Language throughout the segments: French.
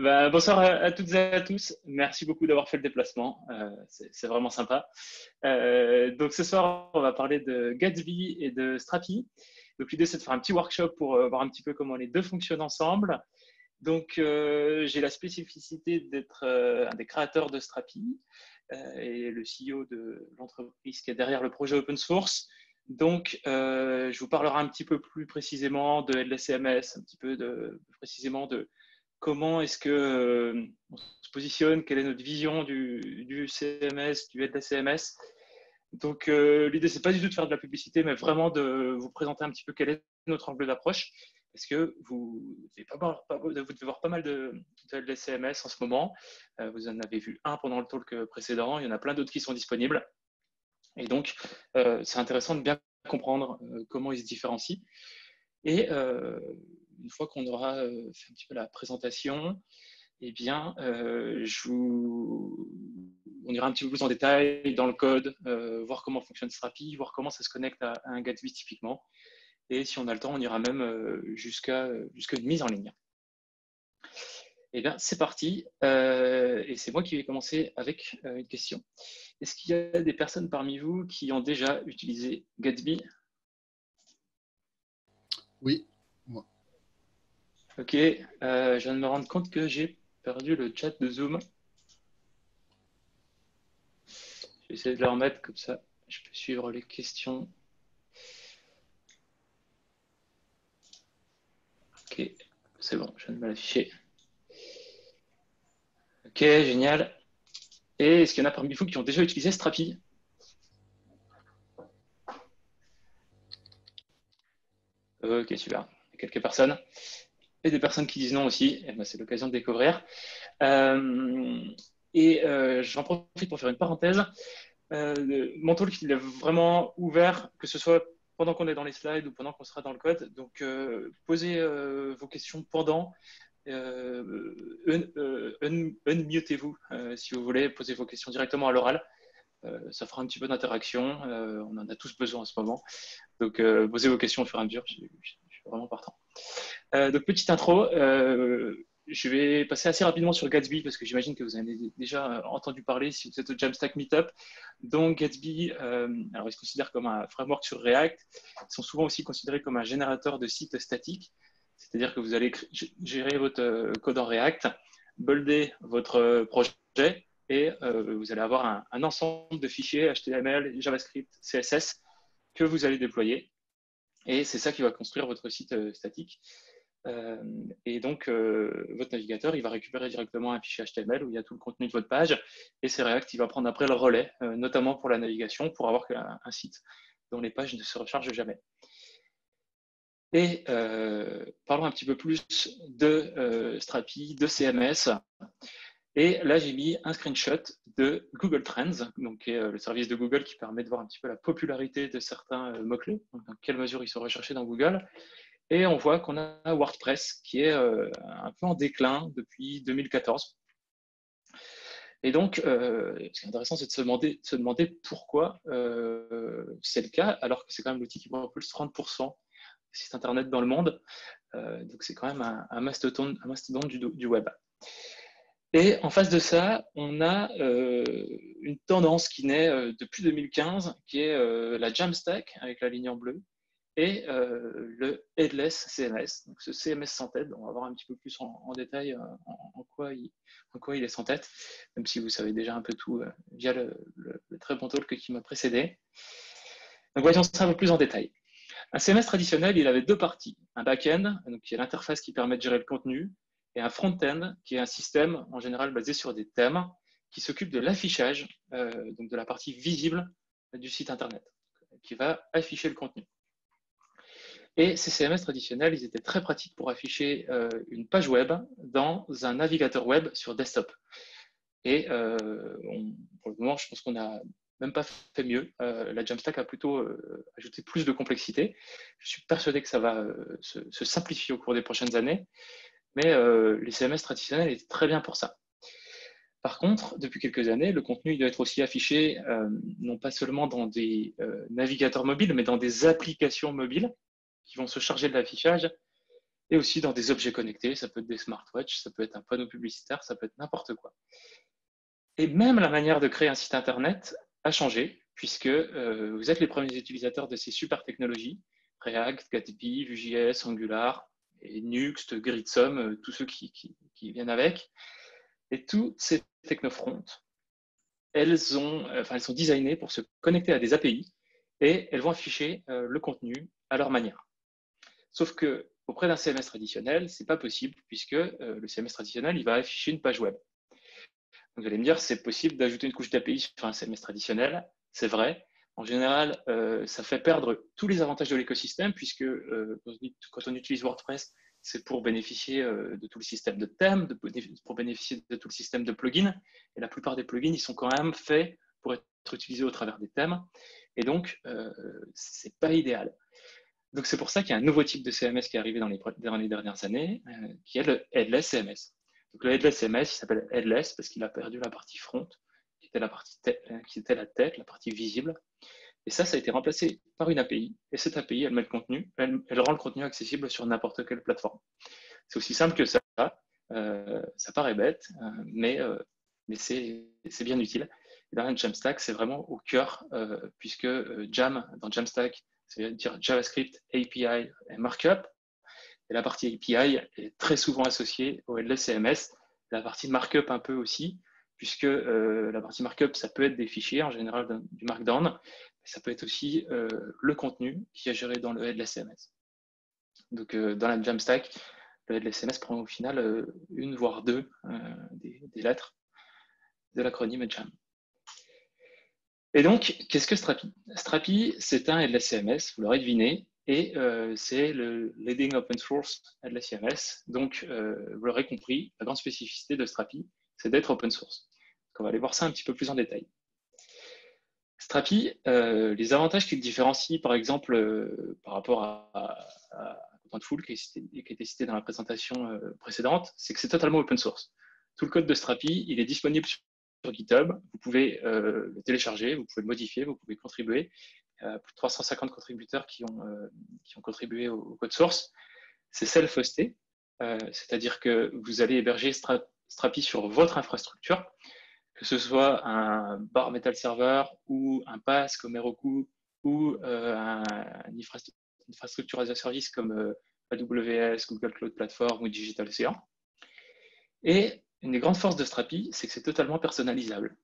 Bonsoir à toutes et à tous. Merci beaucoup d'avoir fait le déplacement. C'est vraiment sympa. Donc ce soir, on va parler de Gatsby et de Strapi. Donc l'idée, c'est de faire un petit workshop pour voir un petit peu comment les deux fonctionnent ensemble. Donc j'ai la spécificité d'être un des créateurs de Strapi et le CEO de l'entreprise qui est derrière le projet open source. Donc, je vous parlerai un petit peu plus précisément de LSCMS, un petit peu précisément de comment est-ce que on se positionne, quelle est notre vision du CMS, du LSCMS. Donc, l'idée, c'est pas du tout de faire de la publicité, mais vraiment de vous présenter un petit peu quel est notre angle d'approche, parce que vous devez voir pas mal de LSCMS en ce moment. Vous en avez vu un pendant le talk précédent, il y en a plein d'autres qui sont disponibles. Et donc, c'est intéressant de bien comprendre comment ils se différencient. Et une fois qu'on aura fait un petit peu la présentation, eh bien, on ira un petit peu plus en détail dans le code, voir comment fonctionne Strapi, voir comment ça se connecte à un Gatsby typiquement. Et si on a le temps, on ira même jusqu'à une mise en ligne. Eh bien, c'est parti. Et c'est moi qui vais commencer avec une question. Est-ce qu'il y a des personnes parmi vous qui ont déjà utilisé Gatsby? Oui, moi. Ok, je viens de me rendre compte que j'ai perdu le chat de Zoom. Je vais essayer de le remettre comme ça. Je peux suivre les questions. Ok, c'est bon, je viens de me l'afficher. Ok, génial. Et est-ce qu'il y en a parmi vous qui ont déjà utilisé Strapi? Ok, super. Il y a quelques personnes. Et des personnes qui disent non aussi. Eh ben, c'est l'occasion de découvrir. J'en profite pour faire une parenthèse. Mon talk, il est vraiment ouvert, que ce soit pendant qu'on est dans les slides ou pendant qu'on sera dans le code. Donc, posez vos questions pendant. Unmutez-vous si vous voulez. Posez vos questions directement à l'oral. Ça fera un petit peu d'interaction. On en a tous besoin en ce moment. Donc, posez vos questions au fur et à mesure. Je suis vraiment partant. Donc, petite intro. Je vais passer assez rapidement sur Gatsby parce que j'imagine que vous en avez déjà entendu parler si vous êtes au Jamstack Meetup. Donc, Gatsby, alors, ils se considèrent comme un framework sur React. Ils sont souvent aussi considérés comme un générateur de sites statiques. C'est-à-dire que vous allez gérer votre code en React, builder votre projet et vous allez avoir un ensemble de fichiers HTML, JavaScript, CSS que vous allez déployer. Et c'est ça qui va construire votre site statique. Et donc, votre navigateur, il va récupérer directement un fichier HTML où il y a tout le contenu de votre page. Et c'est React, il va prendre après le relais, notamment pour la navigation, pour avoir un site dont les pages ne se rechargent jamais. Et parlons un petit peu plus de Strapi, de CMS. Et là, j'ai mis un screenshot de Google Trends, donc qui est le service de Google qui permet de voir un petit peu la popularité de certains mots-clés, dans quelle mesure ils sont recherchés dans Google. Et on voit qu'on a WordPress qui est un peu en déclin depuis 2014. Et donc, ce qui est intéressant, c'est de se demander pourquoi c'est le cas, alors que c'est quand même l'outil qui propulse 30% des sites Internet dans le monde. Donc, c'est quand même un mastodonte du web. Et en face de ça, on a une tendance qui naît depuis 2015, qui est la Jamstack avec la ligne en bleu, et le Headless CMS, donc ce CMS sans tête. On va voir un petit peu plus en détail en quoi il est sans tête, même si vous savez déjà un peu tout via le très bon talk qui m'a précédé. Donc voyons ça un peu plus en détail. Un CMS traditionnel, il avait deux parties. Un back-end, qui est l'interface qui permet de gérer le contenu, et un front-end, qui est un système en général basé sur des thèmes, qui s'occupe de l'affichage, donc de la partie visible du site Internet, qui va afficher le contenu. Et ces CMS traditionnels, ils étaient très pratiques pour afficher une page web dans un navigateur web sur desktop. Et pour le moment, je pense qu'on n'a même pas fait mieux. La Jamstack a plutôt ajouté plus de complexité. Je suis persuadé que ça va se simplifier au cours des prochaines années, mais les CMS traditionnels étaient très bien pour ça. Par contre, depuis quelques années, le contenu il doit être aussi affiché non pas seulement dans des navigateurs mobiles, mais dans des applications mobiles qui vont se charger de l'affichage. et aussi dans des objets connectés. Ça peut être des smartwatches, ça peut être un panneau publicitaire, ça peut être n'importe quoi. Et même la manière de créer un site internet a changé, puisque vous êtes les premiers utilisateurs de ces super technologies, React, Gatsby, Vue.js, Angular, et Nuxt, Gridsom, tous ceux qui viennent avec. Et toutes ces technofronts, elles sont designées pour se connecter à des API et elles vont afficher le contenu à leur manière. Sauf que auprès d'un CMS traditionnel, ce n'est pas possible, puisque le CMS traditionnel, il va afficher une page web. Donc, vous allez me dire, c'est possible d'ajouter une couche d'API sur un CMS traditionnel. C'est vrai. En général, ça fait perdre tous les avantages de l'écosystème, puisque quand on utilise WordPress, c'est pour bénéficier de tout le système de thèmes, pour bénéficier de tout le système de plugins. Et la plupart des plugins, ils sont quand même faits pour être utilisés au travers des thèmes. Et donc, ce n'est pas idéal. Donc, c'est pour ça qu'il y a un nouveau type de CMS qui est arrivé dans les dernières années, qui est le Headless CMS. Donc, le Headless CMS, il s'appelle Headless parce qu'il a perdu la partie front, qui était la tête, la partie visible. Et ça a été remplacé par une API. Et cette API, elle met le contenu, elle rend le contenu accessible sur n'importe quelle plateforme. C'est aussi simple que ça. Ça paraît bête, mais c'est bien utile. Et dans Jamstack, c'est vraiment au cœur, puisque Jam, dans Jamstack, c'est-à-dire JavaScript, API et Markup. Et la partie API est très souvent associée au Headless CMS. La partie Markup un peu aussi, puisque la partie Markup, ça peut être des fichiers, en général du Markdown. Ça peut être aussi le contenu qui est géré dans le Headless CMS. Donc, dans la Jamstack, le Headless CMS prend au final une voire deux des lettres de l'acronyme Jam. Et donc, qu'est-ce que Strapi? Strapi, c'est un Headless CMS, vous l'aurez deviné, et c'est le leading open source Headless CMS. Donc, vous l'aurez compris, la grande spécificité de Strapi, c'est d'être open source. Donc, on va aller voir ça un petit peu plus en détail. Strapi, les avantages qui le différencient, par exemple, par rapport à Contentful, qui était cité dans la présentation précédente, c'est que c'est totalement open source. Tout le code de Strapi, il est disponible sur GitHub. Vous pouvez le télécharger, vous pouvez le modifier, vous pouvez contribuer. Plus de 350 contributeurs qui ont contribué au code source. C'est self-hosté, c'est-à-dire que vous allez héberger Strapi sur votre infrastructure, que ce soit un bare metal server ou un PaaS comme Heroku ou une infrastructure as a service comme AWS, Google Cloud Platform ou Digital Ocean. Et une des grandes forces de Strapi, c'est que c'est totalement personnalisable.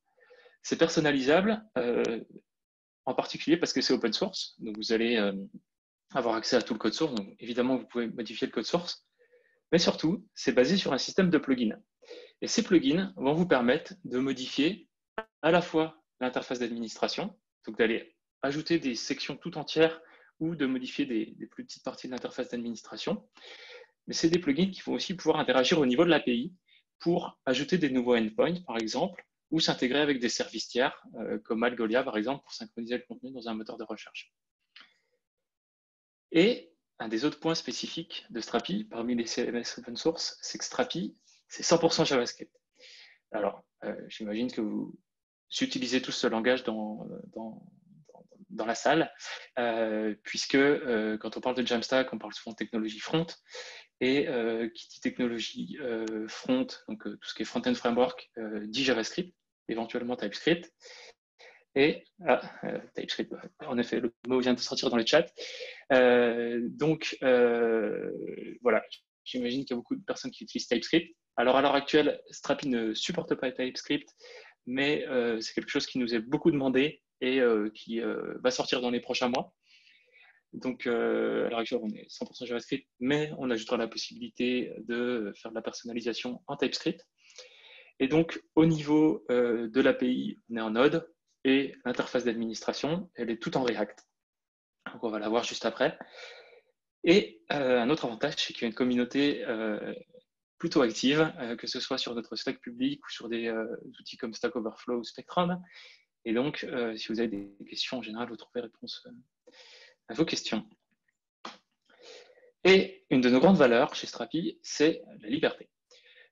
C'est personnalisable en particulier parce que c'est open source, donc vous allez avoir accès à tout le code source, donc évidemment vous pouvez modifier le code source, mais surtout c'est basé sur un système de plugins. Et ces plugins vont vous permettre de modifier à la fois l'interface d'administration, donc d'aller ajouter des sections tout entières ou de modifier des plus petites parties de l'interface d'administration, mais c'est des plugins qui vont aussi pouvoir interagir au niveau de l'API pour ajouter des nouveaux endpoints par exemple, ou s'intégrer avec des services tiers, comme Algolia, par exemple, pour synchroniser le contenu dans un moteur de recherche. Et un des autres points spécifiques de Strapi, parmi les CMS open source, c'est que Strapi, c'est 100% JavaScript. Alors, j'imagine que vous utilisez tous ce langage dans la salle, puisque quand on parle de Jamstack, on parle souvent de technologie front, et qui dit technologie front, donc tout ce qui est front-end framework, dit JavaScript, éventuellement TypeScript. Et TypeScript, en effet, le mot vient de sortir dans le chat. Donc, voilà, j'imagine qu'il y a beaucoup de personnes qui utilisent TypeScript. Alors, à l'heure actuelle, Strapi ne supporte pas TypeScript, mais c'est quelque chose qui nous est beaucoup demandé et qui va sortir dans les prochains mois. Donc, à l'heure actuelle, on est 100% JavaScript, mais on ajoutera la possibilité de faire de la personnalisation en TypeScript. Et donc, au niveau de l'API, on est en Node et l'interface d'administration, elle est toute en React. Donc, on va la voir juste après. Et un autre avantage, c'est qu'il y a une communauté plutôt active, que ce soit sur notre Slack public ou sur des outils comme Stack Overflow ou Spectrum. Et donc, si vous avez des questions, en général, vous trouverez réponse à vos questions. Et une de nos grandes valeurs chez Strapi, c'est la liberté.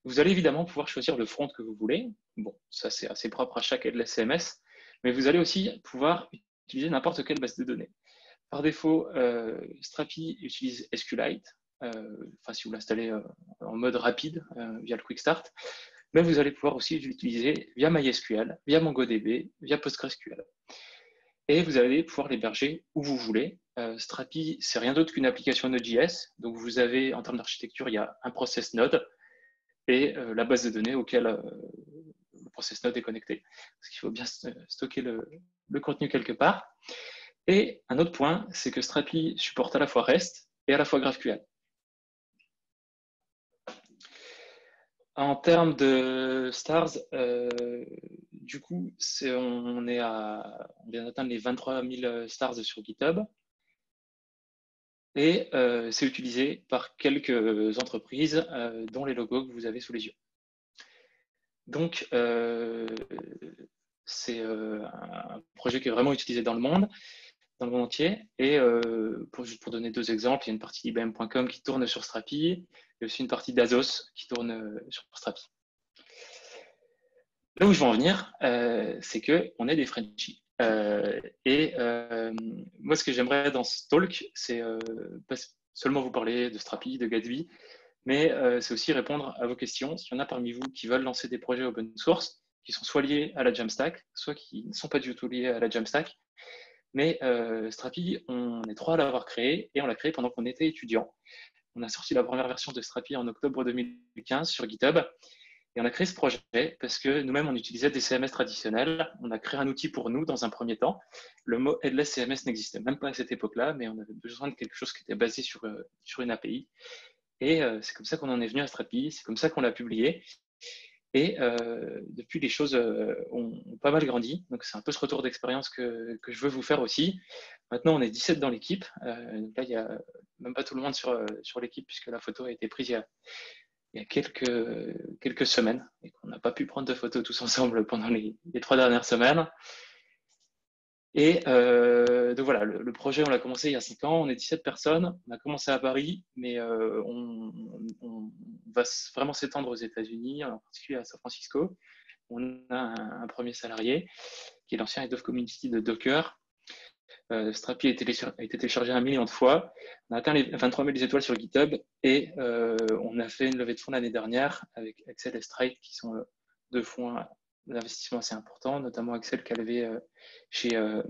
Vous allez évidemment pouvoir choisir le front que vous voulez. Bon, ça c'est assez propre à chaque Headless CMS, mais vous allez aussi pouvoir utiliser n'importe quelle base de données. Par défaut, Strapi utilise SQLite, enfin si vous l'installez en mode rapide via le Quick Start, mais vous allez pouvoir aussi l'utiliser via MySQL, via MongoDB, via PostgreSQL. Et vous allez pouvoir l'héberger où vous voulez. Strapi, c'est rien d'autre qu'une application Node.js. Donc vous avez, en termes d'architecture, il y a un process node et la base de données auquel le process node est connecté. Parce qu'il faut bien stocker le contenu quelque part. Et un autre point, c'est que Strapi supporte à la fois REST et à la fois GraphQL. En termes de stars, du coup, on vient d'atteindre les 23 000 stars sur GitHub. Et c'est utilisé par quelques entreprises dont les logos que vous avez sous les yeux. Donc, c'est un projet qui est vraiment utilisé dans le monde entier. Et juste pour donner deux exemples, il y a une partie d'IBM.com qui tourne sur Strapi et aussi une partie d'Azos qui tourne sur Strapi. Là où je veux en venir, c'est qu'on est des Frenchies. Moi, ce que j'aimerais dans ce talk, c'est pas seulement vous parler de Strapi, de Gatsby, mais c'est aussi répondre à vos questions. S'il y en a parmi vous qui veulent lancer des projets open source, qui sont soit liés à la Jamstack, soit qui ne sont pas du tout liés à la Jamstack. Mais Strapi, on est trois à l'avoir créé, et on l'a créé pendant qu'on était étudiant. On a sorti la première version de Strapi en octobre 2015 sur GitHub. Et on a créé ce projet parce que nous-mêmes, on utilisait des CMS traditionnels. On a créé un outil pour nous dans un premier temps. Le mot Headless CMS n'existait même pas à cette époque-là, mais on avait besoin de quelque chose qui était basé sur une API. Et c'est comme ça qu'on en est venu à Strapi, c'est comme ça qu'on l'a publié. Et depuis, les choses ont pas mal grandi. Donc, c'est un peu ce retour d'expérience que je veux vous faire aussi. Maintenant, on est 17 dans l'équipe. Donc là, il n'y a même pas tout le monde sur l'équipe puisque la photo a été prise il y a quelques semaines et qu'on n'a pas pu prendre de photos tous ensemble pendant les 3 dernières semaines. Et donc voilà, le projet, on l'a commencé il y a 5 ans, on est 17 personnes, on a commencé à Paris, mais on va vraiment s'étendre aux États-Unis, en particulier à San Francisco. On a un premier salarié qui est l'ancien Head of Community de Docker. Strapi a été téléchargé 1 million de fois. On a atteint les 23 000 étoiles sur GitHub et on a fait une levée de fonds l'année dernière avec Axel et Stripe qui sont deux fonds d'investissement assez importants, notamment Axel qui a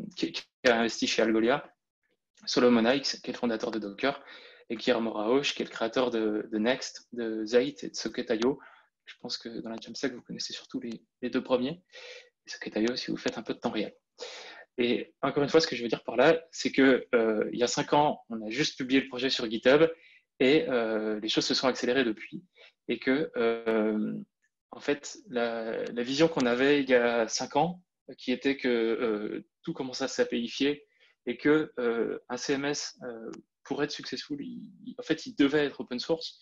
investi chez Algolia, Solomon Hykes qui est le fondateur de Docker et Guillermo Rauch qui est le créateur de Next, de Zeit et de Socket.io. Je pense que dans la Jamstack, vous connaissez surtout les deux premiers. Et Socket.io si vous faites un peu de temps réel. Et encore une fois, ce que je veux dire par là, c'est que il y a 5 ans, on a juste publié le projet sur GitHub et les choses se sont accélérées depuis. Et que, en fait, la vision qu'on avait il y a 5 ans, qui était que tout commençait à s'APIfier et que un CMS, pour être successful, en fait, il devait être open source,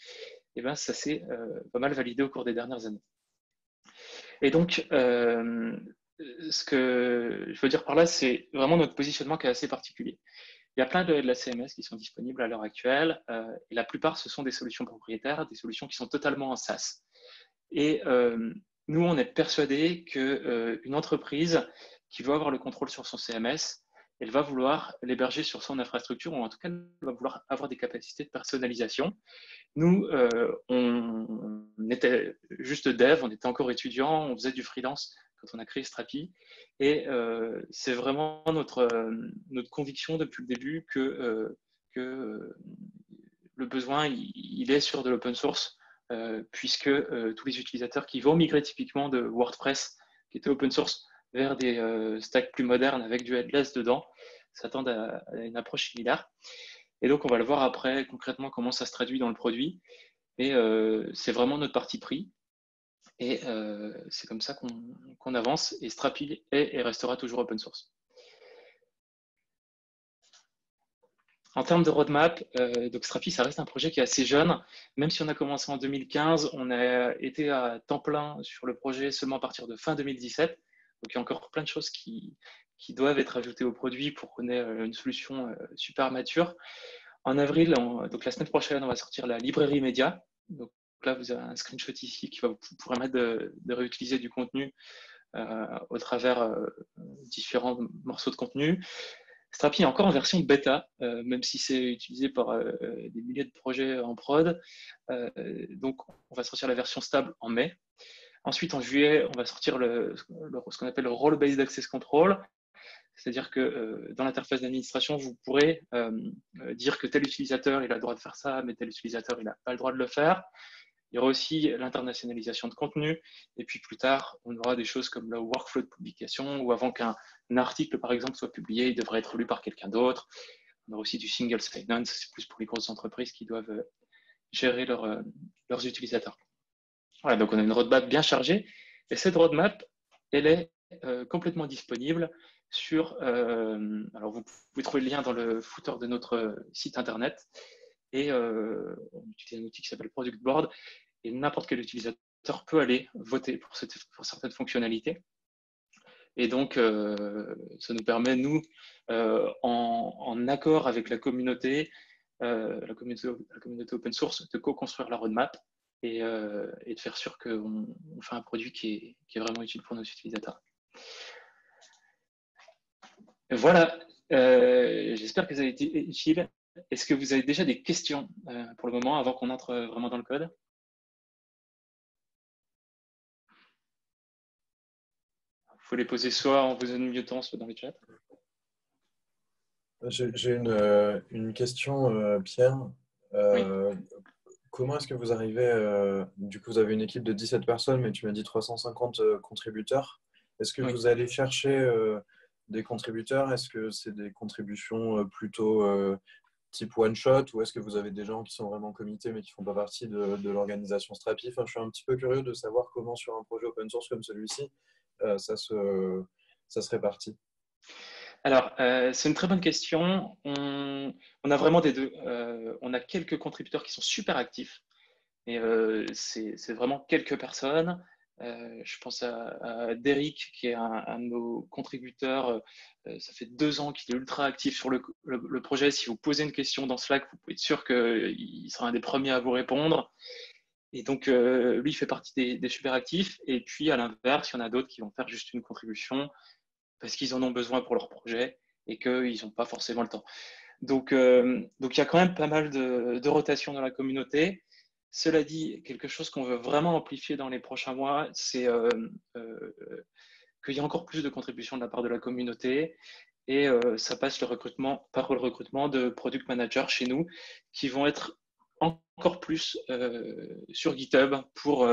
et ben, ça s'est pas mal validé au cours des dernières années. Et donc, ce que je veux dire par là, c'est vraiment notre positionnement qui est assez particulier. Il y a plein de la CMS qui sont disponibles à l'heure actuelle, et la plupart, ce sont des solutions propriétaires, des solutions qui sont totalement en SaaS. Et nous, on est persuadés qu'une entreprise qui veut avoir le contrôle sur son CMS, elle va vouloir l'héberger sur son infrastructure, ou en tout cas, elle va vouloir avoir des capacités de personnalisation. Nous, on était juste dev, on était encore étudiants, on faisait du freelance quand on a créé Strapi. Et c'est vraiment notre conviction depuis le début que le besoin, il est sur de l'open source, puisque tous les utilisateurs qui vont migrer typiquement de WordPress, qui était open source, vers des stacks plus modernes avec du headless dedans, s'attendent à une approche similaire. Et donc, on va le voir après concrètement comment ça se traduit dans le produit. Et c'est vraiment notre parti pris. Et c'est comme ça qu'on avance. Et Strapi est et restera toujours open source. En termes de roadmap, donc Strapi, ça reste un projet qui est assez jeune. Même si on a commencé en 2015, on a été à temps plein sur le projet seulement à partir de fin 2017. Donc, il y a encore plein de choses qui doivent être ajoutées au produit pour qu'on ait une solution super mature. En avril, donc la semaine prochaine, on va sortir la librairie média. Donc là, vous avez un screenshot ici qui va vous permettre de réutiliser du contenu au travers différents morceaux de contenu. Strapi est encore en version bêta, même si c'est utilisé par des milliers de projets en prod. Donc, on va sortir la version stable en mai. Ensuite, en juillet, on va sortir ce qu'on appelle le Role-Based Access Control. C'est-à-dire que dans l'interface d'administration, vous pourrez dire que tel utilisateur il a le droit de faire ça, mais tel utilisateur il n'a pas le droit de le faire. Il y aura aussi l'internationalisation de contenu. Et puis plus tard, on aura des choses comme le workflow de publication, où avant qu'un article, par exemple, soit publié, il devrait être lu par quelqu'un d'autre. On aura aussi du single sign-on, c'est plus pour les grosses entreprises qui doivent gérer leurs utilisateurs. Voilà, donc on a une roadmap bien chargée. Et cette roadmap, elle est complètement disponible sur. Alors vous pouvez trouver le lien dans le footer de notre site internet. Et on utilise un outil qui s'appelle Product Board. Et n'importe quel utilisateur peut aller voter pour certaines fonctionnalités. Et donc, ça nous permet, nous, en accord avec la communauté open source, de co-construire la roadmap et de faire sûr qu'on fait un produit qui est vraiment utile pour nos utilisateurs. Voilà, j'espère que ça a été utile. Est-ce que vous avez déjà des questions pour le moment, avant qu'on entre vraiment dans le code ? Il faut les poser soit en vous unmutant, soit dans le chat. J'ai une question, Pierre. Oui. Comment est-ce que vous arrivez, du coup, vous avez une équipe de 17 personnes, mais tu m'as dit 350 contributeurs. Est-ce que vous allez chercher des contributeurs? Est-ce que c'est des contributions plutôt type one-shot, ou est-ce que vous avez des gens qui sont vraiment comités, mais qui ne font pas partie de l'organisation Strapi? Enfin, je suis un petit peu curieux de savoir comment, sur un projet open source comme celui-ci, ça se répartit. Alors, c'est une très bonne question. On a vraiment des deux. On a quelques contributeurs qui sont super actifs. Et c'est vraiment quelques personnes. Je pense à Derrick, qui est un de nos contributeurs. Ça fait 2 ans qu'il est ultra actif sur le projet. Si vous posez une question dans Slack, vous pouvez être sûr qu'il sera un des premiers à vous répondre. Et donc, lui, il fait partie des super actifs. Et puis, à l'inverse, il y en a d'autres qui vont faire juste une contribution parce qu'ils en ont besoin pour leur projet et qu'ils n'ont pas forcément le temps. Donc, il y a quand même pas mal de rotation dans la communauté. Cela dit, quelque chose qu'on veut vraiment amplifier dans les prochains mois, c'est qu'il y a encore plus de contributions de la part de la communauté. Et ça passe par le recrutement de product managers chez nous qui vont être encore plus sur GitHub pour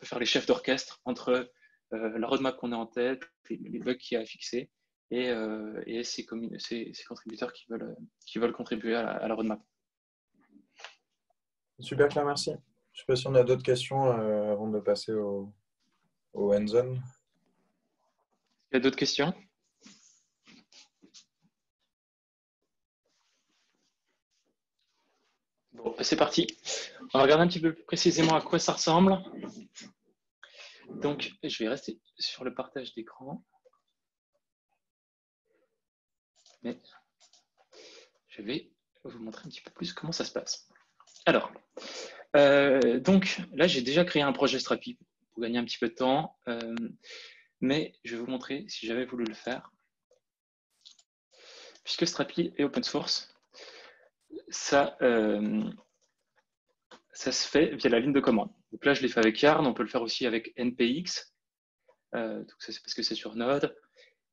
faire les chefs d'orchestre entre la roadmap qu'on a en tête, les bugs qu'il y a à fixer et ces contributeurs qui veulent contribuer à la roadmap. Super clair, merci. Je ne sais pas si on a d'autres questions avant de passer au hands-on. Il y a d'autres questions? Bon, c'est parti. On va regarder un petit peu plus précisément à quoi ça ressemble. Donc, je vais rester sur le partage d'écran. Mais je vais vous montrer un petit peu plus comment ça se passe. Alors, donc là, j'ai déjà créé un projet Strapi pour gagner un petit peu de temps. Mais je vais vous montrer si j'avais voulu le faire. Puisque Strapi est open source, ça se fait via la ligne de commande. Donc là, je l'ai fait avec Yarn, on peut le faire aussi avec NPX. Donc ça, c'est parce que c'est sur Node.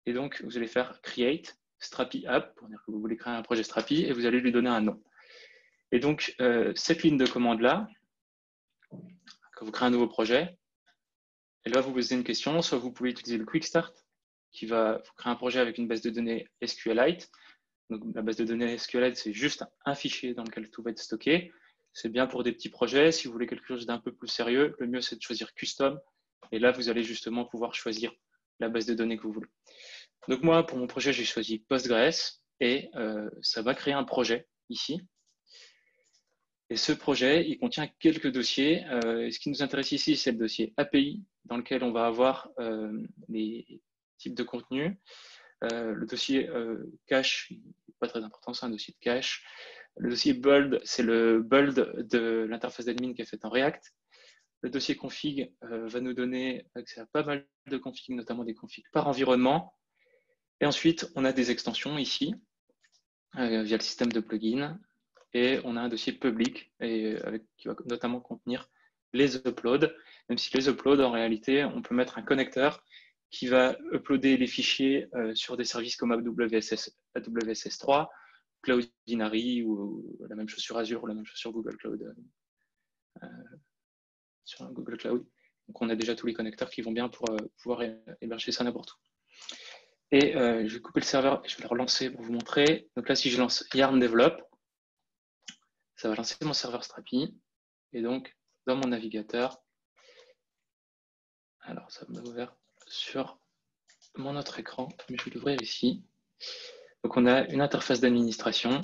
Et donc, vous allez faire create Strapi app pour dire que vous voulez créer un projet Strapi et vous allez lui donner un nom. Et donc, cette ligne de commande-là, quand vous créez un nouveau projet, elle va vous poser une question. Soit vous pouvez utiliser le Quick Start qui va vous créer un projet avec une base de données SQLite. Donc, la base de données SQLite, c'est juste un fichier dans lequel tout va être stocké. C'est bien pour des petits projets. Si vous voulez quelque chose d'un peu plus sérieux, le mieux, c'est de choisir Custom. Et là, vous allez justement pouvoir choisir la base de données que vous voulez. Donc, moi, pour mon projet, j'ai choisi Postgres et ça va créer un projet ici. Et ce projet, il contient quelques dossiers. Ce qui nous intéresse ici, c'est le dossier API, dans lequel on va avoir les types de contenus. Le dossier cache, pas très important, c'est un dossier de cache. Le dossier build, c'est le build de l'interface d'admin qui est faite en React. Le dossier config va nous donner accès à pas mal de configs, notamment des configs par environnement. Et ensuite, on a des extensions ici. via le système de plugins. Et on a un dossier public qui va notamment contenir les uploads, même si les uploads, en réalité, on peut mettre un connecteur qui va uploader les fichiers sur des services comme AWS 3, Cloudinary ou la même chose sur Azure ou la même chose sur Google Cloud. Sur Google Cloud. Donc on a déjà tous les connecteurs qui vont bien pour pouvoir héberger ça n'importe où. Et je vais couper le serveur et je vais le relancer pour vous montrer. Donc là, si je lance yarn develop, ça va lancer mon serveur Strapi. Et donc, dans mon navigateur, alors ça m'a ouvert sur mon autre écran, mais je vais l'ouvrir ici. Donc on a une interface d'administration.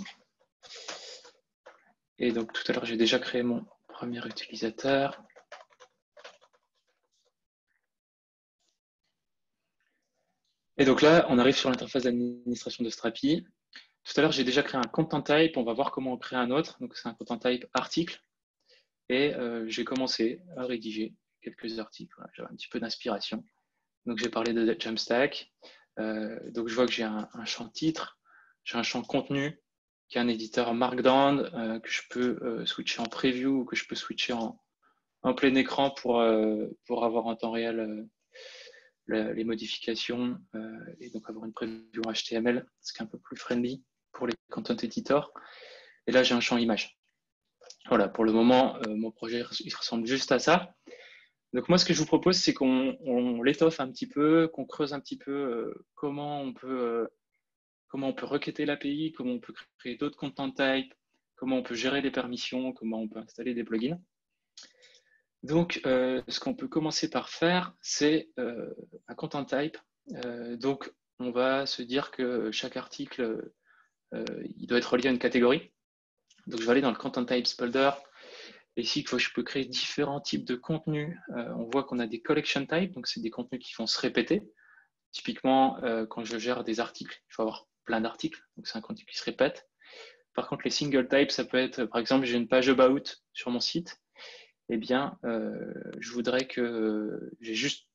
Et donc tout à l'heure, j'ai déjà créé mon premier utilisateur. Et donc là, on arrive sur l'interface d'administration de Strapi. Tout à l'heure, j'ai déjà créé un content type. On va voir comment on crée un autre. Donc, c'est un content type article. Et j'ai commencé à rédiger quelques articles. Voilà, j'avais un petit peu d'inspiration. Donc, j'ai parlé de Jamstack. Donc, je vois que j'ai un champ titre. J'ai un champ contenu qui est un éditeur Markdown que je peux switcher en preview ou que je peux switcher en plein écran pour avoir en temps réel les modifications et donc avoir une preview HTML, ce qui est un peu plus friendly pour les content editors. Et là, j'ai un champ image. Voilà, pour le moment, mon projet il ressemble juste à ça. Donc moi, ce que je vous propose, c'est qu'on l'étoffe un petit peu, qu'on creuse un petit peu comment on peut requêter l'API, comment on peut créer d'autres content types, comment on peut gérer les permissions, comment on peut installer des plugins. Donc, ce qu'on peut commencer par faire, c'est un content type. Donc, on va se dire que chaque article, il doit être relié à une catégorie. Donc, je vais aller dans le content types folder. Et ici, je peux créer différents types de contenus. On voit qu'on a des collection types, donc c'est des contenus qui vont se répéter. Typiquement, quand je gère des articles, je vais avoir plein d'articles, donc c'est un contenu qui se répète. Par contre, les single types, ça peut être, par exemple, j'ai une page about sur mon site. Eh bien, je voudrais que j'ai juste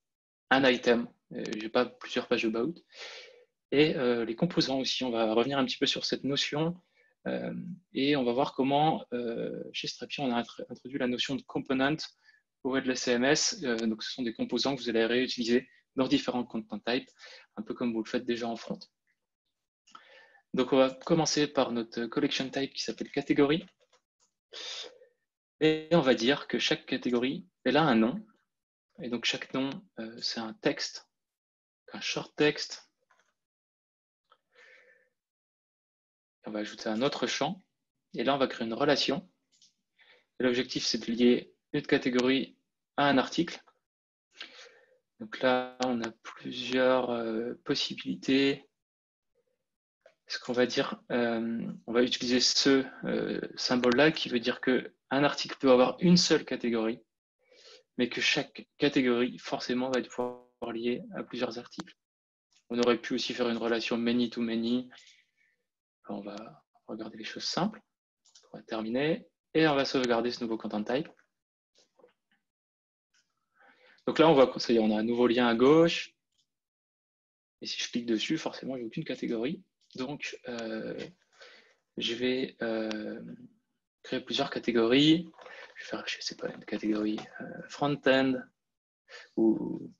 un item, je n'ai pas plusieurs pages about. Et les composants aussi, on va revenir un petit peu sur cette notion et on va voir comment, chez Strapi, on a introduit la notion de component au de la CMS. Donc, ce sont des composants que vous allez réutiliser dans différents content types, un peu comme vous le faites déjà en front. Donc, on va commencer par notre collection type qui s'appelle catégorie. Et on va dire que chaque catégorie, elle a un nom. Et donc, chaque nom, c'est un texte, un short text. On va ajouter un autre champ. Et là, on va créer une relation. L'objectif, c'est de lier une catégorie à un article. Donc là, on a plusieurs possibilités. Ce qu'on va dire, on va utiliser ce symbole-là qui veut dire qu'un article peut avoir une seule catégorie, mais que chaque catégorie, forcément, va pouvoir lier à plusieurs articles. On aurait pu aussi faire une relation many to many. On va regarder les choses simples. On va terminer et on va sauvegarder ce nouveau content type. Donc là, on voit qu'on a un nouveau lien à gauche. Et si je clique dessus, forcément, j'ai aucune catégorie. Donc, je vais créer plusieurs catégories. Je vais faire, je ne sais pas, une catégorie front-end. Ou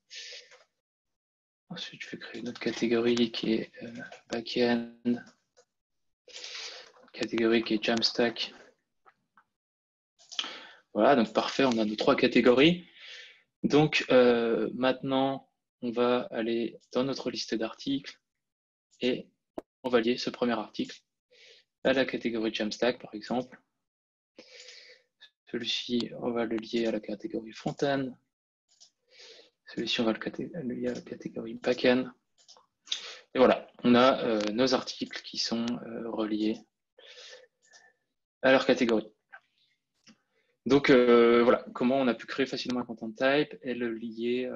ensuite, je vais créer une autre catégorie qui est back-end. Catégorie qui est Jamstack. Voilà, donc parfait, on a nos trois catégories. Donc maintenant, on va aller dans notre liste d'articles et on va lier ce premier article à la catégorie Jamstack, par exemple. Celui-ci, on va le lier à la catégorie front-end. Celui-ci, on va le lier à la catégorie back-end. Et voilà, on a nos articles qui sont reliés à leur catégorie. Donc voilà, comment on a pu créer facilement un content type et le lier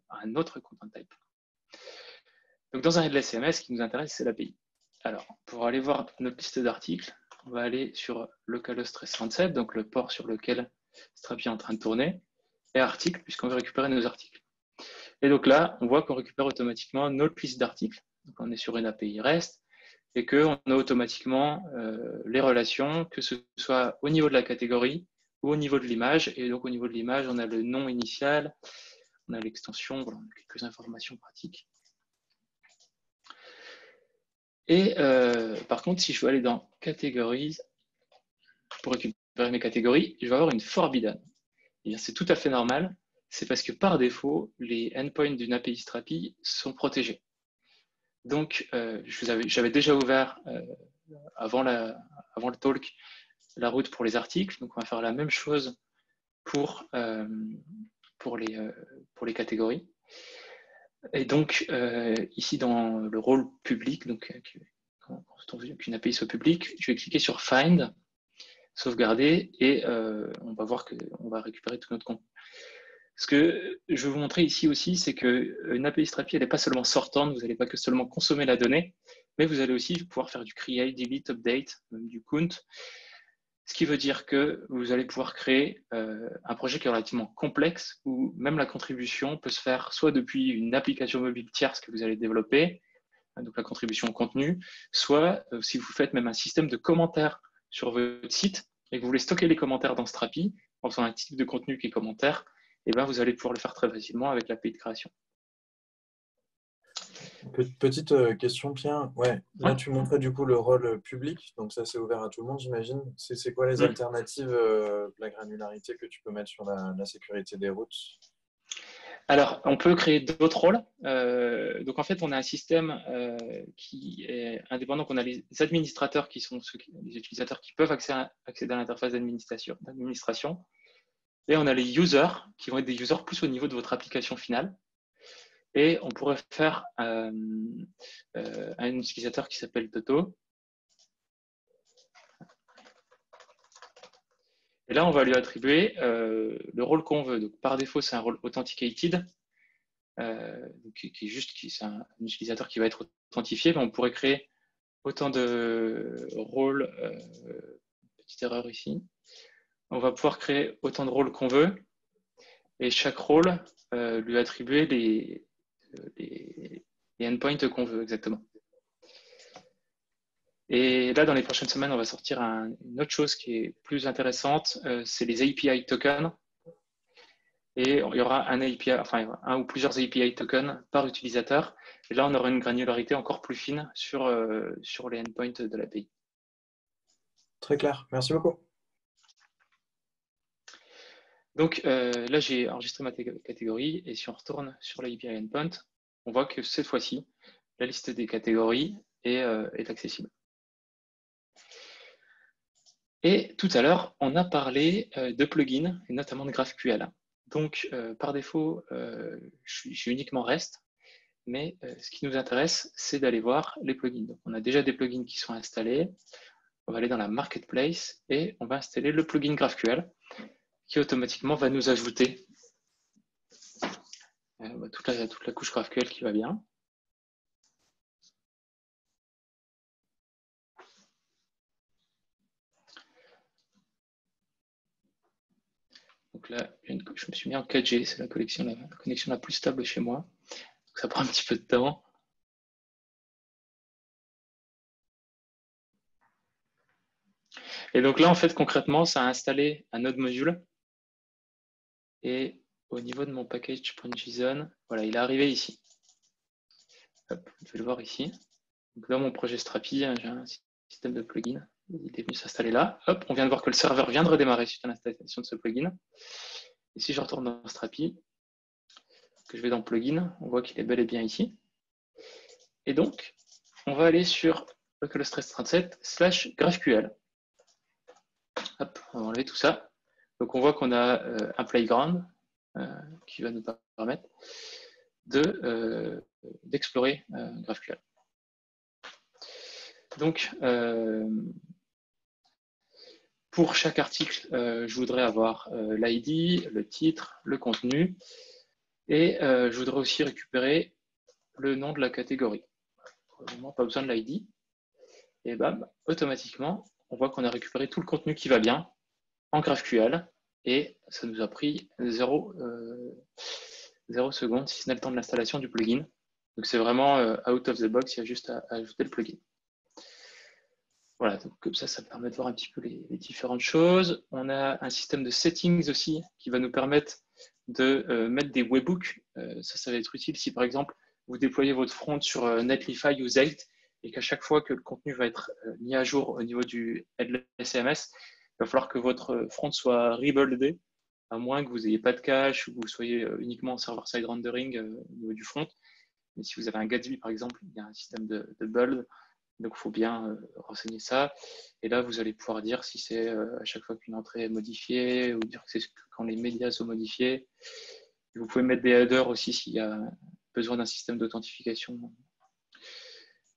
à un autre content type. Donc dans un headless CMS, ce qui nous intéresse, c'est l'API. Alors, pour aller voir notre liste d'articles, on va aller sur localhost 1337, donc le port sur lequel Strapi est en train de tourner, et articles, puisqu'on veut récupérer nos articles. Et donc là, on voit qu'on récupère automatiquement notre liste d'articles. Donc on est sur une API REST, et qu'on a automatiquement les relations, que ce soit au niveau de la catégorie ou au niveau de l'image. Et donc, au niveau de l'image, on a le nom initial, on a l'extension, voilà, quelques informations pratiques. Et par contre, si je veux aller dans Categories, pour récupérer mes catégories, je vais avoir une forbidden. Et bien, c'est tout à fait normal. C'est parce que par défaut, les endpoints d'une API Strapi sont protégés. Donc, j'avais déjà ouvert avant le talk la route pour les articles. Donc, on va faire la même chose pour les catégories. Et donc, ici, dans le rôle public, donc quand on veut qu'une API soit publique, je vais cliquer sur Find, sauvegarder, et on va voir qu'on va récupérer tout notre contenu. Ce que je vais vous montrer ici aussi, c'est qu'une API Strapi, elle n'est pas seulement sortante, vous n'allez pas que seulement consommer la donnée, mais vous allez aussi pouvoir faire du create, delete, update, même du count, ce qui veut dire que vous allez pouvoir créer un projet qui est relativement complexe, où même la contribution peut se faire soit depuis une application mobile tierce que vous allez développer, donc la contribution au contenu, soit si vous faites même un système de commentaires sur votre site et que vous voulez stocker les commentaires dans Strapi, en faisant un type de contenu qui est commentaire, et ben vous allez pouvoir le faire très facilement avec l'API de création. Petite question, Pierre. Ouais. Là, tu montrais du coup le rôle public, donc ça c'est ouvert à tout le monde, j'imagine. C'est quoi les alternatives, la granularité que tu peux mettre sur la sécurité des routes? Alors, on peut créer d'autres rôles. Donc, en fait, on a un système qui est indépendant. On a les administrateurs qui sont les utilisateurs qui peuvent accéder à l'interface d'administration. Et on a les users qui vont être des users plus au niveau de votre application finale. Et on pourrait faire un utilisateur qui s'appelle Toto. Et là, on va lui attribuer le rôle qu'on veut. Donc, par défaut, c'est un rôle authenticated, c'est un utilisateur qui va être authentifié. Mais on pourrait créer autant de rôles. Petite erreur ici. On va pouvoir créer autant de rôles qu'on veut. Et chaque rôle lui attribuer les endpoints qu'on veut exactement. Et là, dans les prochaines semaines, on va sortir une autre chose qui est plus intéressante, c'est les API tokens. Et il y aura un ou plusieurs API tokens par utilisateur. Et là, on aura une granularité encore plus fine sur les endpoints de l'API. Très clair, merci beaucoup. Donc là, j'ai enregistré ma catégorie. Et si on retourne sur l'API endpoint, on voit que cette fois-ci, la liste des catégories est accessible. Et tout à l'heure, on a parlé de plugins, et notamment de GraphQL. Donc, par défaut, je suis uniquement REST, mais ce qui nous intéresse, c'est d'aller voir les plugins. Donc, on a déjà des plugins qui sont installés. On va aller dans la Marketplace et on va installer le plugin GraphQL qui automatiquement va nous ajouter toute la couche GraphQL qui va bien. Donc là, je me suis mis en 4G, c'est la connexion la plus stable chez moi. Donc ça prend un petit peu de temps. Et donc là, en fait, concrètement, ça a installé un node module. Et au niveau de mon package.json, voilà, il est arrivé ici. Hop, je vais le voir ici. Donc dans mon projet Strapi, j'ai un système de plugin. Il est venu s'installer là. Hop, on vient de voir que le serveur vient de redémarrer suite à l'installation de ce plugin. Et si je retourne dans Strapi, que je vais dans plugin, on voit qu'il est bel et bien ici. Et donc, on va aller sur localhost-37/GraphQL. Hop, on va enlever tout ça. Donc on voit qu'on a un playground qui va nous permettre d'explorer GraphQL. Donc, pour chaque article, je voudrais avoir l'ID, le titre, le contenu, et je voudrais aussi récupérer le nom de la catégorie. Probablement pas besoin de l'ID. Et bam, automatiquement, on voit qu'on a récupéré tout le contenu qui va bien en GraphQL, et ça nous a pris 0 secondes, si ce n'est le temps de l'installation du plugin. Donc c'est vraiment out of the box, il y a juste à ajouter le plugin. Voilà, donc comme ça permet de voir un petit peu les différentes choses. On a un système de settings aussi qui va nous permettre de mettre des webhooks. Ça va être utile si, par exemple, vous déployez votre front sur Netlify ou Zelt et qu'à chaque fois que le contenu va être mis à jour au niveau du headless CMS, il va falloir que votre front soit rebuildé, à moins que vous n'ayez pas de cache ou que vous soyez uniquement en server-side rendering au niveau du front. Mais si vous avez un Gatsby, par exemple, il y a un système de build. Donc, il faut bien renseigner ça. Et là, vous allez pouvoir dire si c'est à chaque fois qu'une entrée est modifiée ou dire que c'est quand les médias sont modifiés. Et vous pouvez mettre des headers aussi s'il y a besoin d'un système d'authentification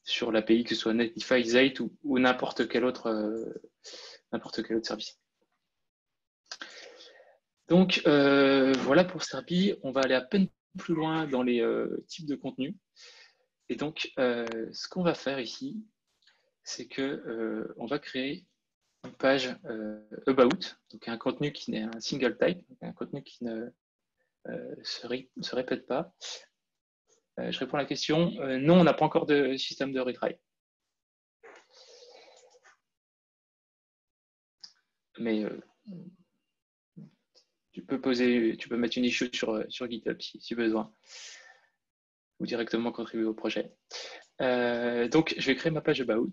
sur l'API, que ce soit Netlify, Zate ou n'importe quel autre service. Donc, voilà pour Starby. On va aller à peine plus loin dans les types de contenus. Et donc, ce qu'on va faire ici, c'est que on va créer une page about, donc un contenu qui n'est un single type, un contenu qui ne se répète pas. Je réponds à la question. Non, on n'a pas encore de système de retry. Mais tu peux mettre une issue sur GitHub si besoin, ou directement contribuer au projet. Donc, je vais créer ma page about.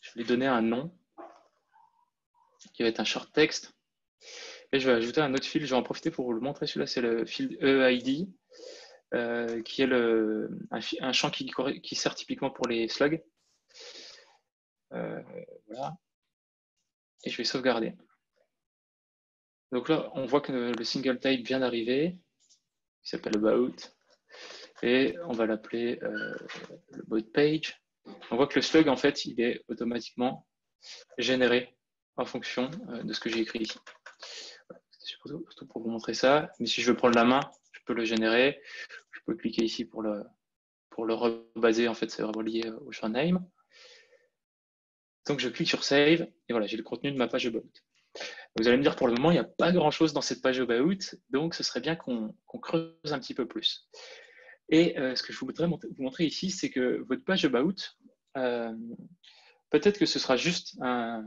Je vais lui donner un nom qui va être un short text. Et je vais ajouter un autre fil. Je vais en profiter pour vous le montrer. Celui-là, c'est le fil EID, qui est un champ qui sert typiquement pour les slugs. Voilà. Et je vais sauvegarder. Donc là, on voit que le single type vient d'arriver. Il s'appelle about. Et on va l'appeler le about page. On voit que le slug, en fait, il est automatiquement généré en fonction de ce que j'ai écrit ici. Voilà. C'est surtout pour vous montrer ça. Mais si je veux prendre la main, je peux le générer. Je peux cliquer ici pour le rebaser. En fait, c'est vraiment lié au champ name. Donc, je clique sur Save. Et voilà, j'ai le contenu de ma page About. Vous allez me dire, pour le moment, il n'y a pas grand-chose dans cette page About. Donc, ce serait bien qu'on creuse un petit peu plus. Et ce que je voudrais vous montrer ici, c'est que votre page About, peut-être que ce sera juste un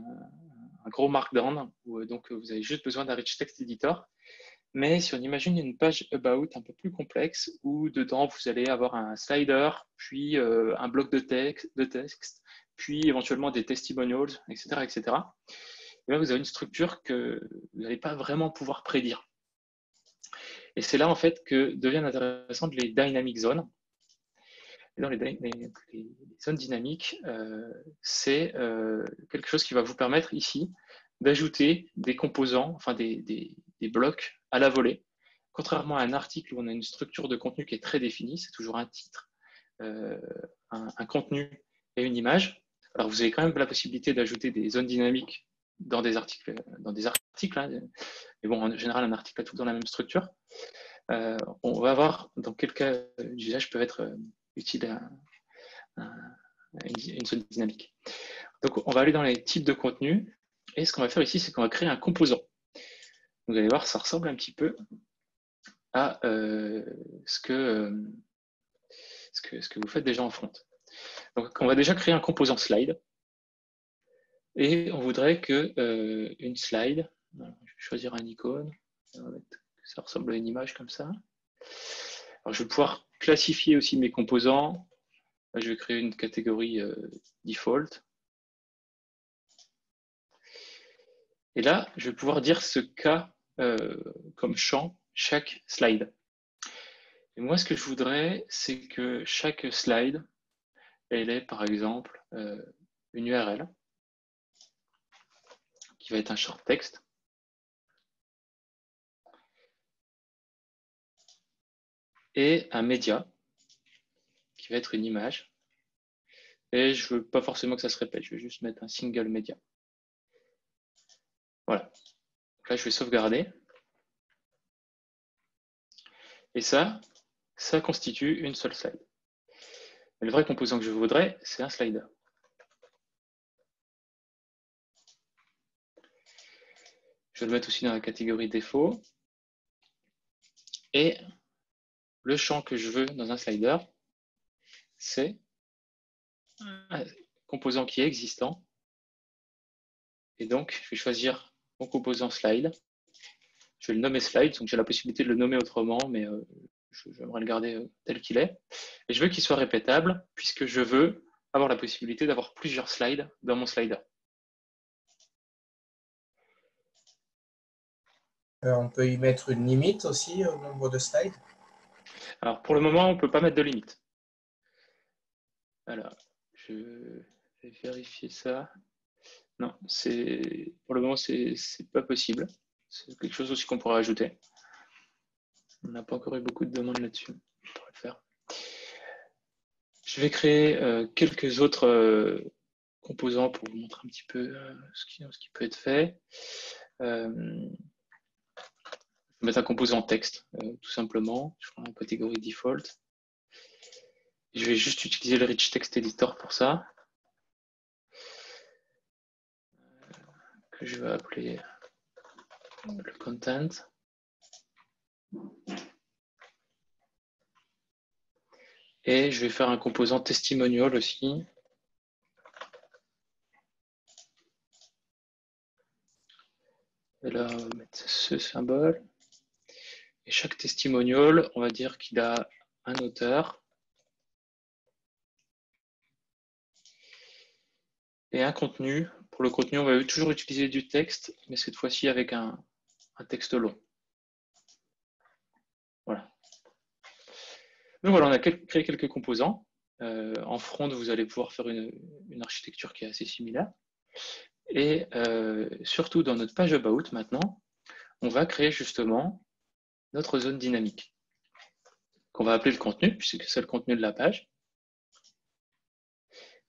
gros markdown, où donc vous avez juste besoin d'un rich text editor. Mais si on imagine une page About un peu plus complexe, où dedans vous allez avoir un slider, puis un bloc de texte, puis éventuellement des testimonials, etc., etc. Et là, vous avez une structure que vous n'allez pas vraiment pouvoir prédire. Et c'est là en fait que deviennent intéressantes les dynamic zones. Et dans les zones dynamiques, c'est quelque chose qui va vous permettre ici d'ajouter des composants, enfin des blocs à la volée. Contrairement à un article où on a une structure de contenu qui est très définie, c'est toujours un titre, un contenu et une image. Alors vous avez quand même la possibilité d'ajouter des zones dynamiques dans des articles, hein. Mais bon, en général, un article a tout dans la même structure. On va voir dans quel cas d'usage peut être utile une zone dynamique. Donc, on va aller dans les types de contenu. Et ce qu'on va faire ici, c'est qu'on va créer un composant. Vous allez voir, ça ressemble un petit peu à ce que vous faites déjà en front. Donc, on va déjà créer un composant slide. Et on voudrait que une slide, je vais choisir un icône, ça ressemble à une image comme ça. Alors, je vais pouvoir classifier aussi mes composants. Là, je vais créer une catégorie default. Et là, je vais pouvoir dire ce qu'a comme champ chaque slide. Et moi, ce que je voudrais, c'est que chaque slide, elle ait par exemple une URL qui va être un short text. Et un média qui va être une image. Et je ne veux pas forcément que ça se répète, je vais juste mettre un single média. Voilà. Donc là, je vais sauvegarder. Et ça constitue une seule slide. Mais le vrai composant que je voudrais, c'est un slider. Je vais le mettre aussi dans la catégorie défaut. Et le champ que je veux dans un slider, c'est composant qui est existant. Et donc, je vais choisir mon composant slide. Je vais le nommer slide, donc j'ai la possibilité de le nommer autrement, mais j'aimerais le garder tel qu'il est. Et je veux qu'il soit répétable, puisque je veux avoir la possibilité d'avoir plusieurs slides dans mon slider. On peut y mettre une limite aussi au nombre de slides. Alors, pour le moment, on ne peut pas mettre de limite. Alors, je vais vérifier ça. Non, pour le moment, c'est pas possible. C'est quelque chose aussi qu'on pourrait ajouter. On n'a pas encore eu beaucoup de demandes là-dessus. On pourrait le faire. Je vais créer quelques autres composants pour vous montrer un petit peu ce qui peut être fait. Je vais mettre un composant texte, tout simplement. Je prends la catégorie default. Je vais juste utiliser le Rich Text Editor pour ça. Que je vais appeler le content. Et je vais faire un composant testimonial aussi. Et là, on va mettre ce symbole. Et chaque testimonial, on va dire qu'il a un auteur et un contenu. Pour le contenu, on va toujours utiliser du texte, mais cette fois-ci avec un texte long. Voilà. Donc voilà, on a créé quelques composants. En front, vous allez pouvoir faire une architecture qui est assez similaire. Et surtout dans notre page About maintenant, on va créer justement notre zone dynamique, qu'on va appeler le contenu, puisque c'est le contenu de la page.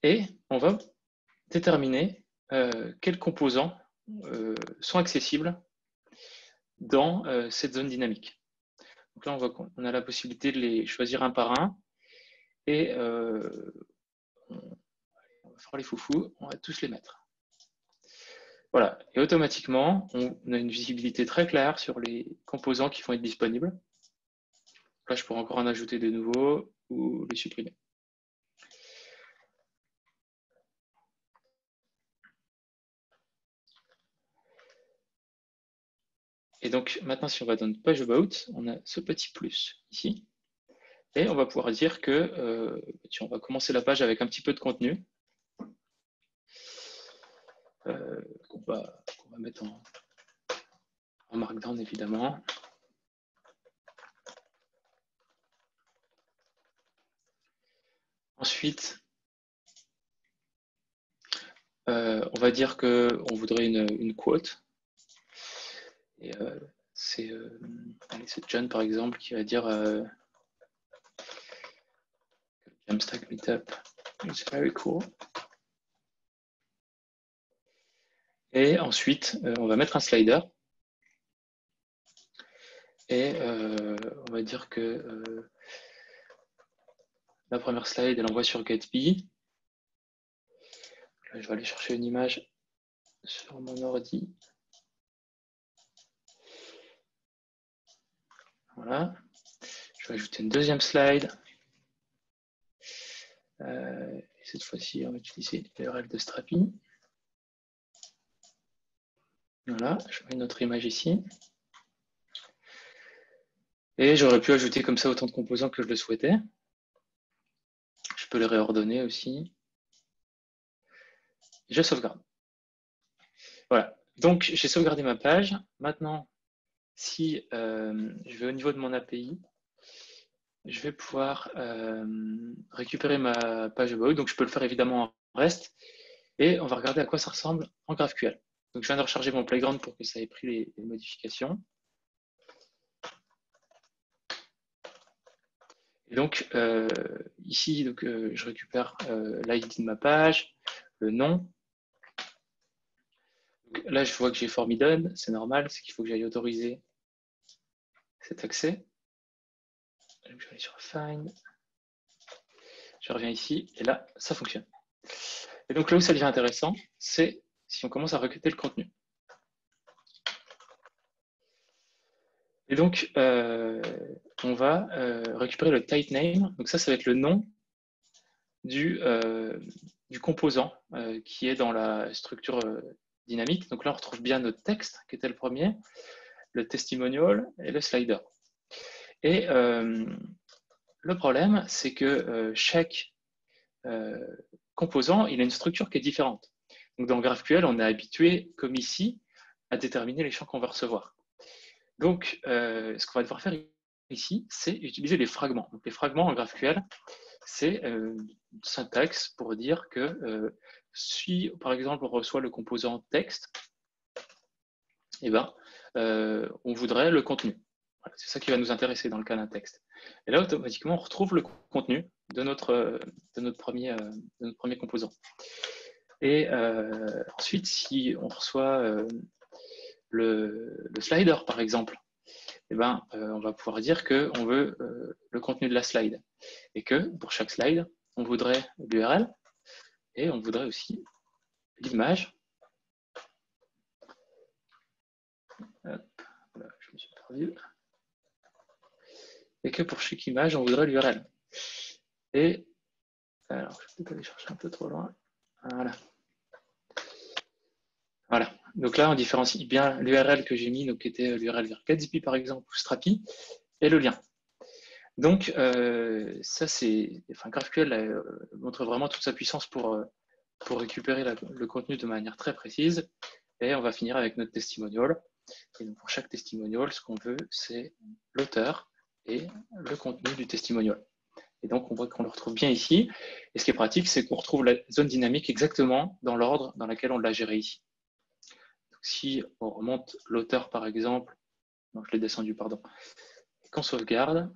Et on va déterminer quels composants sont accessibles dans cette zone dynamique. Donc là, on a la possibilité de les choisir un par un. Et on va faire les foufous, on va tous les mettre. Voilà, et automatiquement, on a une visibilité très claire sur les composants qui vont être disponibles. Là, je pourrais encore en ajouter de nouveaux ou les supprimer. Et donc, maintenant, si on va dans notre page About, on a ce petit plus ici. Et on va pouvoir dire que on va commencer la page avec un petit peu de contenu qu'on va mettre en Markdown, évidemment. Ensuite, on va dire qu'on voudrait une quote. Et c'est John, par exemple, qui va dire Jamstack Meetup is very cool. Et ensuite, on va mettre un slider. Et on va dire que la première slide, elle envoie sur Gatsby. Là, je vais aller chercher une image sur mon ordi. Voilà. Je vais ajouter une deuxième slide. Et cette fois-ci, on va utiliser l'URL de Strapi. Voilà, je mets une autre image ici. Et j'aurais pu ajouter comme ça autant de composants que je le souhaitais. Je peux les réordonner aussi. Et je sauvegarde. Voilà. Donc, j'ai sauvegardé ma page. Maintenant, si je vais au niveau de mon API, je vais pouvoir récupérer ma page About. Donc, je peux le faire évidemment en REST. Et on va regarder à quoi ça ressemble en GraphQL. Donc, je viens de recharger mon playground pour que ça ait pris les modifications. Et donc, ici, je récupère l'ID de ma page, le nom. Donc, là, je vois que j'ai Formidon, c'est normal, c'est qu'il faut que j'aille autoriser cet accès. Donc, je vais aller sur Find. Je reviens ici, et là, ça fonctionne. Et donc, là où ça devient intéressant, c'est si on commence à recruter le contenu. Et donc, on va récupérer le type name. Donc ça va être le nom du du composant qui est dans la structure dynamique. Donc là, on retrouve bien notre texte, qui était le premier, le testimonial et le slider. Et le problème, c'est que chaque composant, il a une structure qui est différente. Donc dans GraphQL, on est habitué, comme ici, à déterminer les champs qu'on va recevoir. Donc, ce qu'on va devoir faire ici, c'est utiliser les fragments. Donc, les fragments en GraphQL, c'est une syntaxe pour dire que si, par exemple, on reçoit le composant texte, eh ben, on voudrait le contenu. Voilà, c'est ça qui va nous intéresser dans le cas d'un texte. Et là, automatiquement, on retrouve le contenu de notre premier composant. Et ensuite, si on reçoit le slider, par exemple, eh ben, on va pouvoir dire qu'on veut le contenu de la slide et que pour chaque slide, on voudrait l'URL et on voudrait aussi l'image. Voilà, je me suis perdu. Et que pour chaque image, on voudrait l'URL. Et alors, je vais peut-être aller chercher un peu trop loin. Voilà. Voilà. Donc là, on différencie bien l'URL que j'ai mis, donc qui était l'URL vers Gatsby par exemple, ou Strapi, et le lien. Donc, ça, c'est. Enfin, GraphQL montre vraiment toute sa puissance pour récupérer le contenu de manière très précise. Et on va finir avec notre testimonial. Et donc, pour chaque testimonial, ce qu'on veut, c'est l'auteur et le contenu du testimonial. Et donc, on voit qu'on le retrouve bien ici. Et ce qui est pratique, c'est qu'on retrouve la zone dynamique exactement dans l'ordre dans lequel on l'a géré ici. Donc, si on remonte l'auteur, par exemple, non, je l'ai descendu, pardon, et qu'on sauvegarde,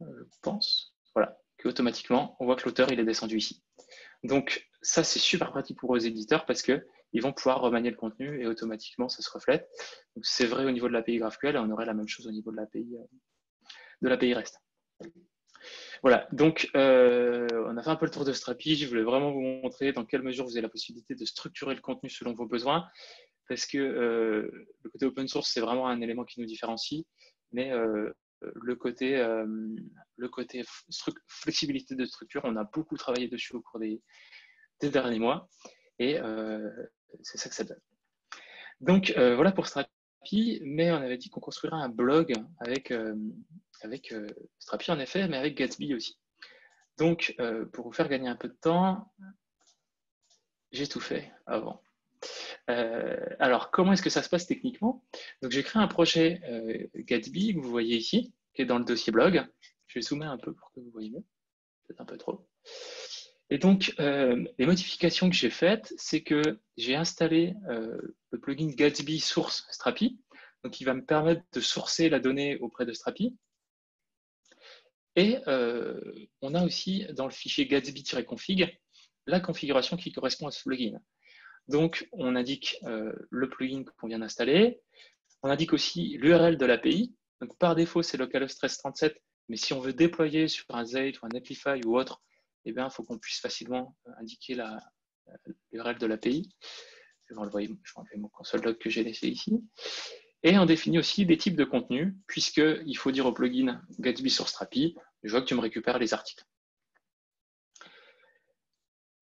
je pense, voilà, qu'automatiquement, on voit que l'auteur, il est descendu ici. Donc, ça, c'est super pratique pour les éditeurs parce qu'ils vont pouvoir remanier le contenu et automatiquement, ça se reflète. Donc, c'est vrai au niveau de l'API GraphQL et on aurait la même chose au niveau de l'API REST. Voilà, donc on a fait un peu le tour de Strapi. Je voulais vraiment vous montrer dans quelle mesure vous avez la possibilité de structurer le contenu selon vos besoins parce que le côté open source, c'est vraiment un élément qui nous différencie, mais le côté flexibilité de structure, on a beaucoup travaillé dessus au cours des derniers mois et c'est ça que ça donne. Donc voilà pour Strapi, mais on avait dit qu'on construirait un blog avec Strapi en effet, mais avec Gatsby aussi. Donc pour vous faire gagner un peu de temps, j'ai tout fait avant. Alors, comment est-ce que ça se passe techniquement? Donc, j'ai créé un projet Gatsby que vous voyez ici, qui est dans le dossier blog. Je vais zoomer un peu pour que vous voyez mieux, peut-être un peu trop. Et donc, les modifications que j'ai faites, c'est que j'ai installé le plugin Gatsby Source Strapi, donc qui va me permettre de sourcer la donnée auprès de Strapi. Et on a aussi dans le fichier gatsby-config la configuration qui correspond à ce plugin. Donc, on indique le plugin qu'on vient d'installer. On indique aussi l'URL de l'API. Donc, par défaut, c'est localhost 1337. Mais si on veut déployer sur un Zeit ou un Netlify ou autre, eh bien, il faut qu'on puisse facilement indiquer l'URL de l'API. Je vais enlever mon console log que j'ai laissé ici. Et on définit aussi des types de contenu, puisqu'il faut dire au plugin Gatsby sur Strapi, je vois que tu me récupères les articles.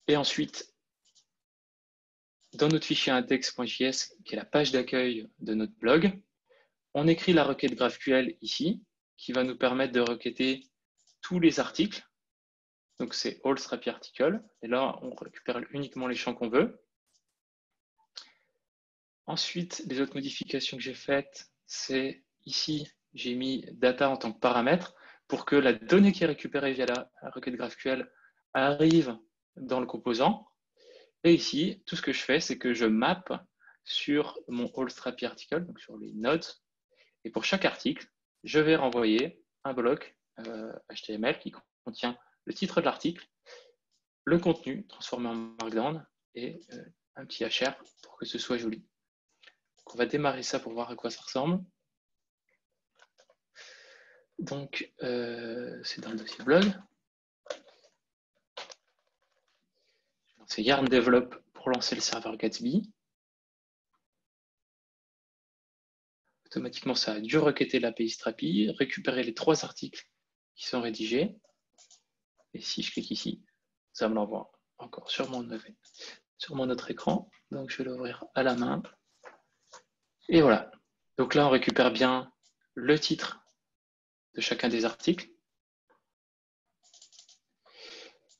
Et ensuite, dans notre fichier index.js, qui est la page d'accueil de notre blog, on écrit la requête GraphQL ici, qui va nous permettre de requêter tous les articles. Donc, c'est all Strapi article. Et là, on récupère uniquement les champs qu'on veut. Ensuite, les autres modifications que j'ai faites, c'est ici, j'ai mis data en tant que paramètre pour que la donnée qui est récupérée via la requête GraphQL arrive dans le composant. Et ici, tout ce que je fais, c'est que je map sur mon all Strapi article, donc sur les nodes. Et pour chaque article, je vais renvoyer un bloc HTML qui contient le titre de l'article, le contenu transformé en Markdown et un petit HR pour que ce soit joli. Donc, on va démarrer ça pour voir à quoi ça ressemble. Donc, c'est dans le dossier blog. C'est Yarn Develop pour lancer le serveur Gatsby. Automatiquement, ça a dû requêter l'API Strapi, récupérer les 3 articles qui sont rédigés. Et si je clique ici, ça me l'envoie encore sur mon autre écran. Donc, je vais l'ouvrir à la main. Et voilà. Donc là, on récupère bien le titre de chacun des articles.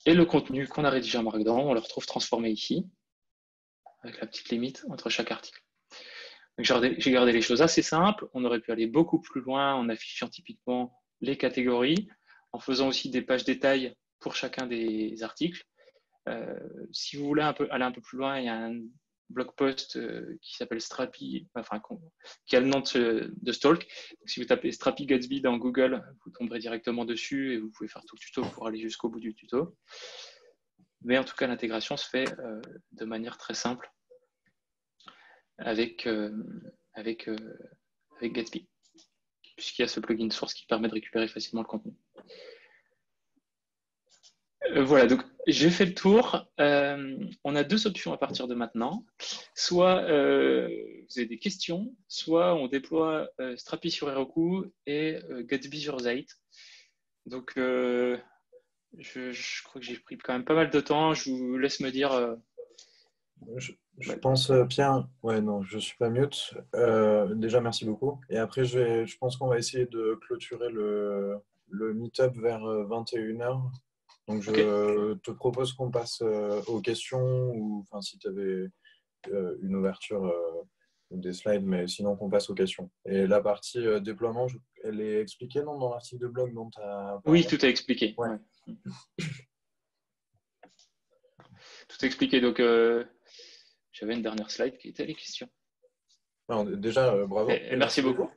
Et le contenu qu'on a rédigé en Markdown, on le retrouve transformé ici, avec la petite limite entre chaque article. J'ai gardé les choses assez simples. On aurait pu aller beaucoup plus loin en affichant typiquement les catégories, en faisant aussi des pages détails pour chacun des articles. Si vous voulez aller un peu plus loin, il y a un blog post qui s'appelle Strapi, qui a le nom de Stalk. Donc, si vous tapez Strapi Gatsby dans Google, vous tomberez directement dessus et vous pouvez faire tout le tuto pour aller jusqu'au bout du tuto. Mais en tout cas, l'intégration se fait de manière très simple avec Gatsby, puisqu'il y a ce plugin source qui permet de récupérer facilement le contenu. Voilà, donc j'ai fait le tour. On a deux options à partir de maintenant. Soit vous avez des questions, soit on déploie Strapi sur Heroku et Gatsby sur Zeit. Donc, je crois que j'ai pris quand même pas mal de temps. Je vous laisse me dire. Je pense, Pierre, ouais, non, je ne suis pas mute. Déjà, merci beaucoup. Et après, je pense qu'on va essayer de clôturer le meet-up vers 21h. Donc, je te propose qu'on passe aux questions ou si tu avais une ouverture ou des slides, mais sinon qu'on passe aux questions. Et la partie déploiement, elle est expliquée dans l'article de blog dont tu as parlé? Oui, tout est expliqué. Ouais. Ouais. Tout est expliqué. Donc, j'avais une dernière slide qui était les questions. Alors, déjà, bravo. Et merci beaucoup.